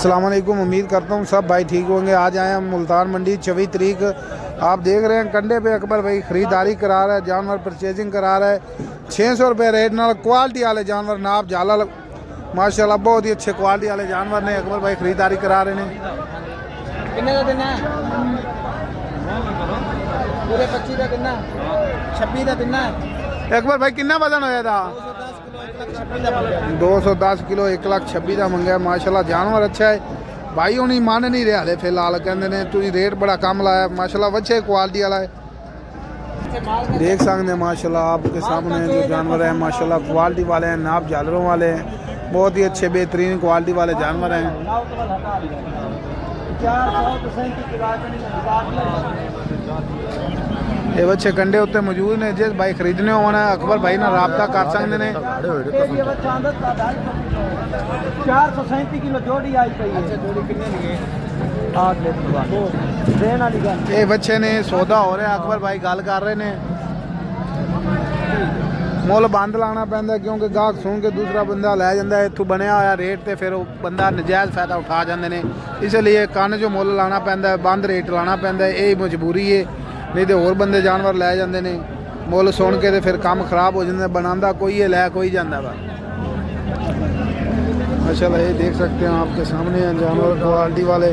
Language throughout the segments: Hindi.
अस्सलाम वालेकुम। उम्मीद करता हूँ सब भाई ठीक होंगे। आज आए हम मुल्तान मंडी 24 तारीख। आप देख रहे हैं कंडे पे अकबर भाई ख़रीदारी करा रहा है, जानवर परचेजिंग करा रहा है। 600 रुपये रेट नाल क्वालिटी वाले जानवर नाप झाला माशाल्लाह बहुत ही अच्छे क्वालिटी वाले जानवर ने अकबर भाई ख़रीदारी करा रहे हैं। किन्ने का देना है? पूरे 25 का देना, 26 का देना है। अकबर भाई कितना वजन होया था? 210 किलो 1,26,000 का मंगया। माशाल्लाह जानवर अच्छा है भाई। हूँ मन नहीं रहा हाले फिलहाल, कहते ने तुम रेट बड़ा कम लाया। माशाल्लाह अच्छे क्वालिटी वाला है, देख सकते हैं। माशाल्लाह आपके सामने जो जानवर है माशाल्लाह क्वालिटी वाले हैं, नाप झालरों वाले हैं, बहुत ही अच्छे बेहतरीन क्वालिटी वाले जानवर हैं। ये बच्चे कंडे उत्ते मौजूद ने, जिस भाई खरीदने होना है अकबर भाई ना रबता कर सकते हैं। 437 किलो जोड़ी आई पई है। जोड़ी कितने की? ये बच्चे ने सौदा हो रहा है, अकबर भाई गल कर रहे ने। मुल बंद लाना पैंदा क्योंकि गाहक सुन के दूसरा बंदा लै जाता है। इत्थों बनया होया रेट तो फिर बंदा नजायज़ फायदा उठा जाते हैं, इसलिए कन्न जो मुल लाना पैंदा है, बंद रेट लाना पैंदा है। यही मजबूरी है, नहीं तो होर बंदे जानवर लै जाते हैं। मुल सुन के तो फिर काम खराब हो जाता, बनाता कोई है लै कोई जाता वा। माशाल्लाह ये देख सकते हैं आपके सामने हैं जानवर क्वालिटी वाले।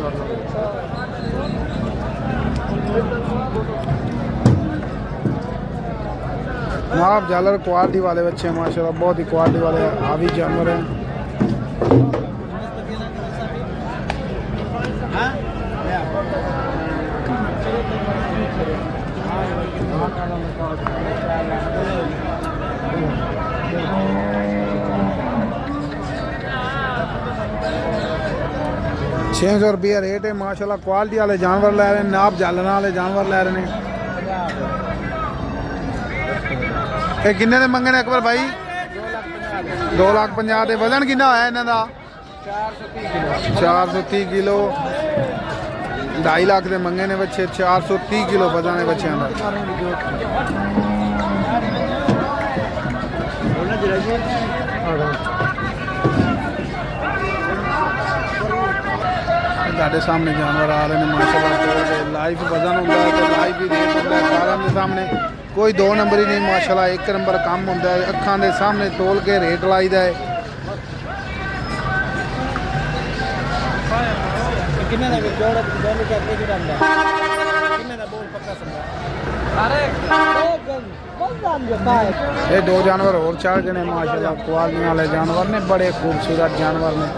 नाप झालर क्वालिटी वाले बच्चे हैं माशाल्लाह, बहुत ही क्वालिटी वाले हावी जानवर हैं। ₹600 रेट है माशाल्लाह। क्वालिटी वाले जानवर लै रहे हैं, नाप झालर वाले जानवर लै रहे हैं। ये किन्ने दे मंगे ने अकबर भाई? 2,50,000 दे। वजन कितना होया इन्हां दा? 430 किलो। 2.5 लाख दे मंगे ने बच्चे। 430 किलो वजन है बच्चों का। साढ़े सामने जानवर आ रहे हैं माशाल्लाह। लाइव वजन होता है तो लाइव ही रेट होता है सारे के सामने, कोई 2 नंबर ही नहीं माशाल्लाह। 1 नंबर काम होता है, अखां के सामने तोल के रेट लाईदा है। ये 2 जानवर और चढ़ गए माशाल्लाह। क्वालिटी वाले जानवर ने, बड़े खूबसूरत जानवर ने।